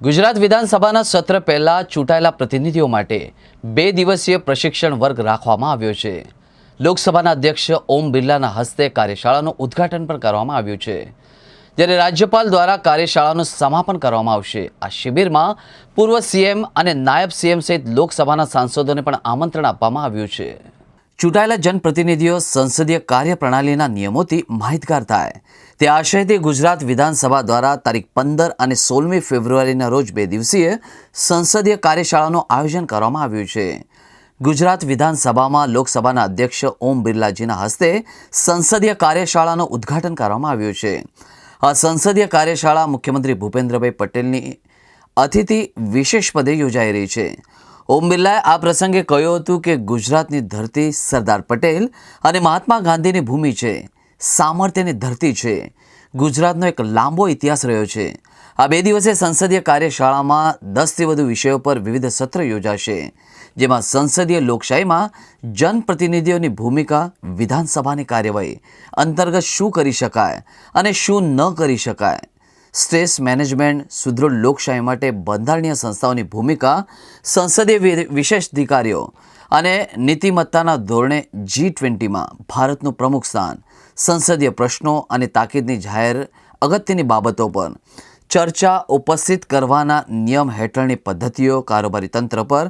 ગુજરાત વિધાનસભાના સત્ર પહેલા ચૂંટાયેલા પ્રતિનિધિઓ માટે 2 દિવસીય પ્રશિક્ષણ વર્ગ રાખવામાં આવ્યો છે। લોકસભાના અધ્યક્ષ ઓમ બિરલાના હસ્તે કાર્યશાળાનું ઉદ્ઘાટન પણ કરવામાં આવ્યું છે, જ્યારે રાજ્યપાલ દ્વારા કાર્યશાળાનું સમાપન કરવામાં આવશે। આ શિબિરમાં પૂર્વ સીએમ અને નાયબ સીએમ સહિત લોકસભાના સાંસદોને પણ આમંત્રણ આપવામાં આવ્યું છે। ચૂંટાયેલા જનપ્રતિનિધિઓ સંસદીય કાર્યપ્રણાલીના નિયમોથી માહિતગાર થાય તે આશયથી ગુજરાત વિધાનસભા દ્વારા તારીખ 15 અને 16મી ફેબ્રુઆરીના રોજ 2 દિવસીય સંસદીય કાર્યશાળાનું આયોજન કરવામાં આવ્યું છે। ગુજરાત વિધાનસભામાં લોકસભાના અધ્યક્ષ ઓમ બિરલાજીના હસ્તે સંસદીય કાર્યશાળાનું ઉદ્ઘાટન કરવામાં આવ્યું છે। આ સંસદીય કાર્યશાળા મુખ્યમંત્રી ભૂપેન્દ્રભાઈ પટેલની અતિથિ વિશેષ પદે યોજાઈ રહી છે। ઓમ બિરલાએ આ પ્રસંગે કહ્યું હતું કે ગુજરાતની ધરતી સરદાર પટેલ અને મહાત્મા ગાંધીની ભૂમિ છે, સામર્થ્યની ધરતી છે। ગુજરાતનો એક લાંબો ઇતિહાસ રહ્યો છે। આ 2 દિવસીય સંસદીય કાર્યશાળામાં 10થી વધુ વિષયો પર વિવિધ સત્ર યોજાશે, જેમાં સંસદીય લોકશાહીમાં જનપ્રતિનિધિઓની ભૂમિકા, વિધાનસભાની કાર્યવાહી અંતર્ગત શું કરી શકાય અને શું ન કરી શકાય, સ્ટ્રેસ મેનેજમેન્ટ, સુદૃઢ લોકશાહી માટે બંધારણીય સંસ્થાઓની ભૂમિકા, સંસદીય વિશેષાધિકારીઓ અને નીતિમત્તાના ધોરણે G20માં ભારતનું પ્રમુખ સ્થાન, સંસદીય પ્રશ્નો અને તાકીદની જાહેર અગત્યની બાબતો પર ચર્ચા, ઉપસ્થિત કરવાના નિયમ હેઠળની પદ્ધતિઓ, કારોબારી તંત્ર પર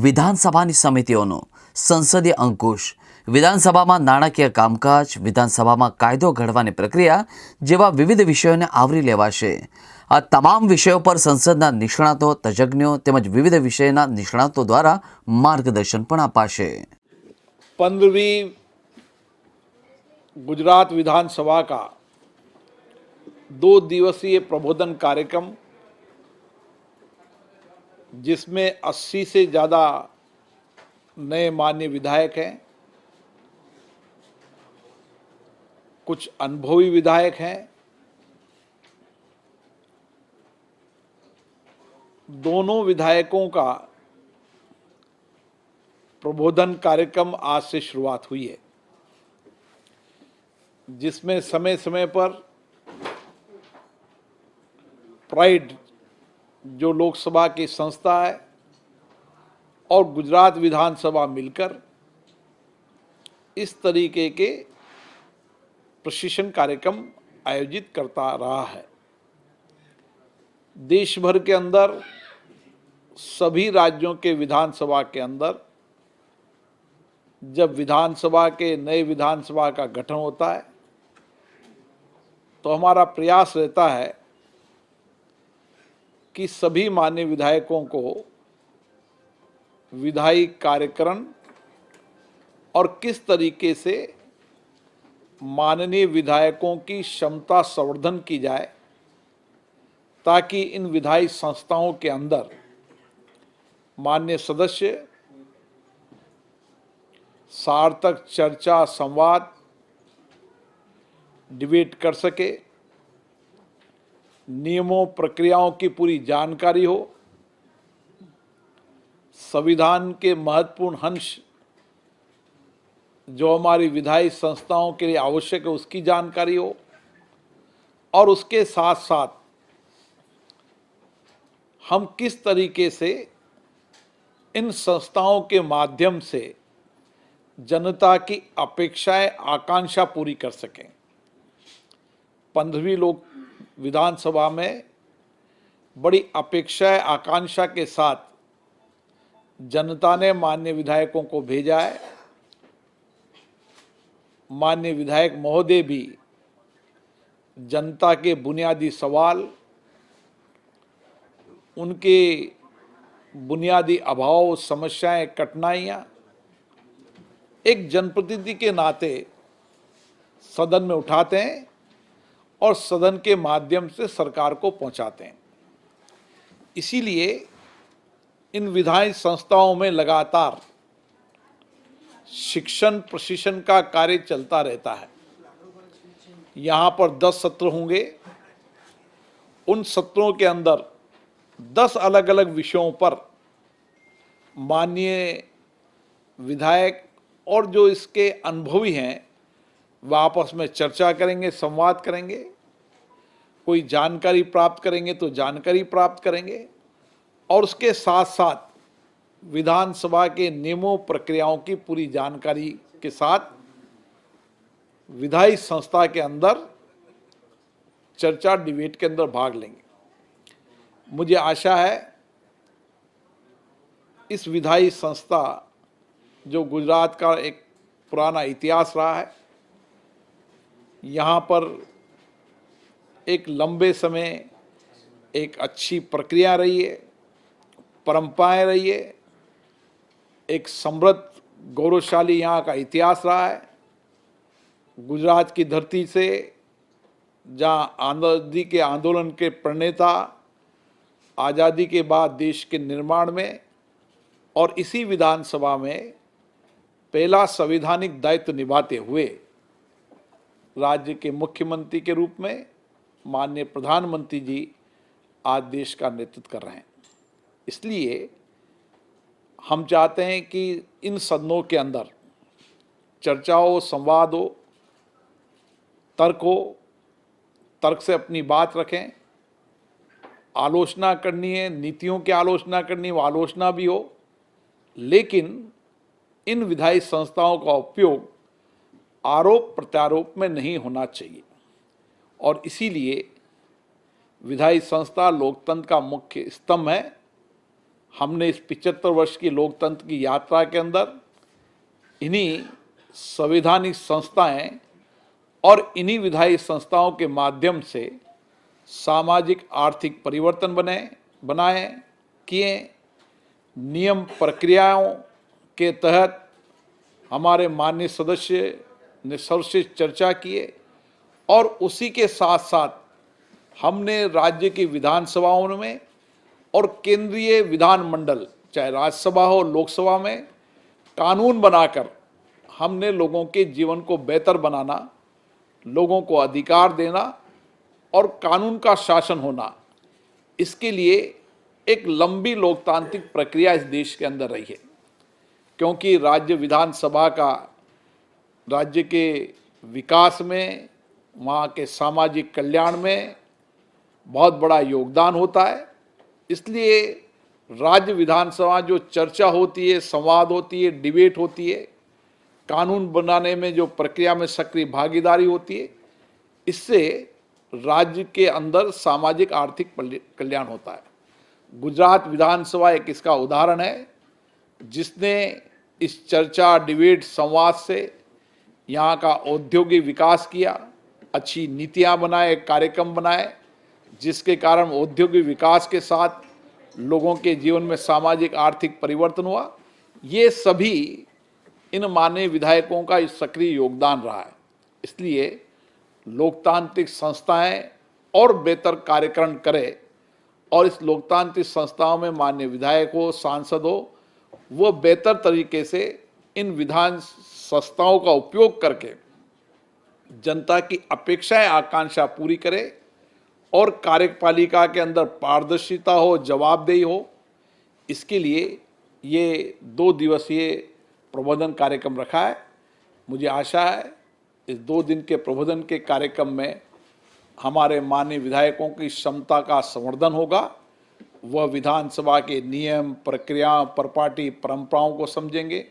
વિધાનસભાની સમિતિઓનો સંસદીય અંકુશ, વિધાનસભામાં નાણાકીય કામકાજ, વિધાનસભામાં કાયદો ઘડવાની પ્રક્રિયા જેવા વિવિધ વિષયોને આવરી લેવાશે। આ તમામ વિષયો પર સંસદના નિષ્ણાતો, તજજ્ઞો તેમજ વિવિધ વિષયના નિષ્ણાતો દ્વારા માર્ગદર્શન પણ અપાશે। 15वीं गुजरात विधानसभा का 2 दिवसीय प्रबोधन कार्यक्रम, जिसमें 80 से ज़्यादा नए मान्य विधायक हैं, कुछ अनुभवी विधायक हैं। दोनों विधायकों का प्रबोधन कार्यक्रम आज से शुरुआत हुई है, जिसमें समय समय पर प्राइड जो लोकसभा की संस्था है और गुजरात विधानसभा मिलकर इस तरीके के प्रशिक्षण कार्यक्रम आयोजित करता रहा है। देश भर के अंदर सभी राज्यों के विधानसभा के अंदर जब विधानसभा के नए विधानसभा का गठन होता है तो हमारा प्रयास रहता है कि सभी मान्य विधायकों को विधायी कार्यक्रम और किस तरीके से माननीय विधायकों की क्षमता संवर्धन की जाए, ताकि इन विधायी संस्थाओं के अंदर मान्य सदस्य सार्थक चर्चा, संवाद, डिबेट कर सके, नियमों, प्रक्रियाओं की पूरी जानकारी हो, संविधान के महत्वपूर्ण अंश जो हमारी विधायी संस्थाओं के लिए आवश्यक है उसकी जानकारी हो, और उसके साथ साथ हम किस तरीके से इन संस्थाओं के माध्यम से जनता की अपेक्षाएं, आकांक्षा पूरी कर सकें। 15वीं लोक विधानसभा में बड़ी अपेक्षाएं, आकांक्षा के साथ जनता ने मान्य विधायकों को भेजा है। मान्य विधायक महोदय भी जनता के बुनियादी सवाल, उनके बुनियादी अभाव, समस्याएं, कठिनाइयां एक जनप्रतिनिधि के नाते सदन में उठाते हैं और सदन के माध्यम से सरकार को पहुंचाते हैं। इसीलिए इन विधायी संस्थाओं में लगातार शिक्षण प्रशिक्षण का कार्य चलता रहता है। यहाँ पर 10 सत्र होंगे। उन सत्रों के अंदर 10 अलग अलग विषयों पर माननीय विधायक और जो इसके अनुभवी हैं वह आपस में चर्चा करेंगे, संवाद करेंगे, कोई जानकारी प्राप्त करेंगे तो जानकारी प्राप्त करेंगे, और उसके साथ साथ विधानसभा के नियमों प्रक्रियाओं की पूरी जानकारी के साथ विधायी संस्था के अंदर चर्चा डिबेट के अंदर भाग लेंगे। मुझे आशा है इस विधायी संस्था जो गुजरात का एक पुराना इतिहास रहा है, यहाँ पर एक लंबे समय एक अच्छी प्रक्रिया रही है, परंपराएं रही है, एक समृद्ध गौरवशाली यहाँ का इतिहास रहा है। गुजरात की धरती से जहाँ आज़ादी के आंदोलन के प्रणेता आज़ादी के बाद देश के निर्माण में और इसी विधानसभा में पहला संवैधानिक दायित्व निभाते हुए राज्य के मुख्यमंत्री के रूप में माननीय प्रधानमंत्री जी आज देश का नेतृत्व कर रहे हैं। इसलिए हम चाहते हैं कि इन सदनों के अंदर चर्चा हो, संवाद हो, तर्क से अपनी बात रखें, आलोचना करनी है, नीतियों की आलोचना करनी है, वो आलोचना भी हो, लेकिन इन विधायी संस्थाओं का उपयोग आरोप प्रत्यारोप में नहीं होना चाहिए। और इसीलिए विधायी संस्था लोकतंत्र का मुख्य स्तंभ है। हमने इस 75 वर्ष की लोकतंत्र की यात्रा के अंदर इन्हीं संवैधानिक संस्थाएं और इन्हीं विधायी संस्थाओं के माध्यम से सामाजिक आर्थिक परिवर्तन बनाए किए। नियम प्रक्रियाओं के तहत हमारे माननीय सदस्य ने सर्वश्रेष्ठ चर्चा किए और उसी के साथ साथ हमने राज्य की विधानसभाओं में और केंद्रीय विधानमंडल चाहे राज्यसभा हो लोकसभा में कानून बनाकर हमने लोगों के जीवन को बेहतर बनाना, लोगों को अधिकार देना और कानून का शासन होना, इसके लिए एक लंबी लोकतांत्रिक प्रक्रिया इस देश के अंदर रही है। क्योंकि राज्य विधानसभा का राज्य के विकास में, वहाँ के सामाजिक कल्याण में बहुत बड़ा योगदान होता है। इसलिए राज्य विधानसभा जो चर्चा होती है, संवाद होती है, डिबेट होती है, कानून बनाने में जो प्रक्रिया में सक्रिय भागीदारी होती है, इससे राज्य के अंदर सामाजिक आर्थिक कल्याण होता है। गुजरात विधानसभा एक इसका उदाहरण है, जिसने इस चर्चा डिबेट संवाद से यहाँ का औद्योगिक विकास किया, अच्छी नीतियाँ बनाए, कार्यक्रम बनाए, जिसके कारण औद्योगिक विकास के साथ लोगों के जीवन में सामाजिक आर्थिक परिवर्तन हुआ। ये सभी इन माननीय विधायकों का इस सक्रिय योगदान रहा है। इसलिए लोकतांत्रिक संस्थाएं और बेहतर कार्यक्रम करें और इस लोकतांत्रिक संस्थाओं में माननीय विधायक हो, सांसद हो, वो बेहतर तरीके से इन विधान संस्थाओं का उपयोग करके जनता की अपेक्षाएं आकांक्षा पूरी करे और कार्यपालिका के अंदर पारदर्शिता हो, जवाबदेही हो। इसके लिए ये 2 दिवसीय प्रबोधन कार्यक्रम रखा है। मुझे आशा है इस 2 दिन के प्रबोधन के कार्यक्रम में हमारे माननीय विधायकों की क्षमता का संवर्धन होगा। वह विधानसभा के नियम, प्रक्रिया, प्रपाटी, परंपराओं को समझेंगे।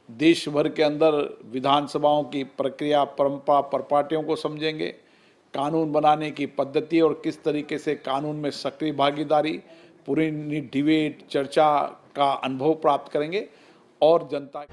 देश भर के अंदर विधानसभाओं की प्रक्रिया, परंपरा, प्रपाटियों को समझेंगे। कानून बनाने की पद्धति और किस तरीके से कानून में सक्रिय भागीदारी, पूरी डिबेट, चर्चा का अनुभव प्राप्त करेंगे और जनता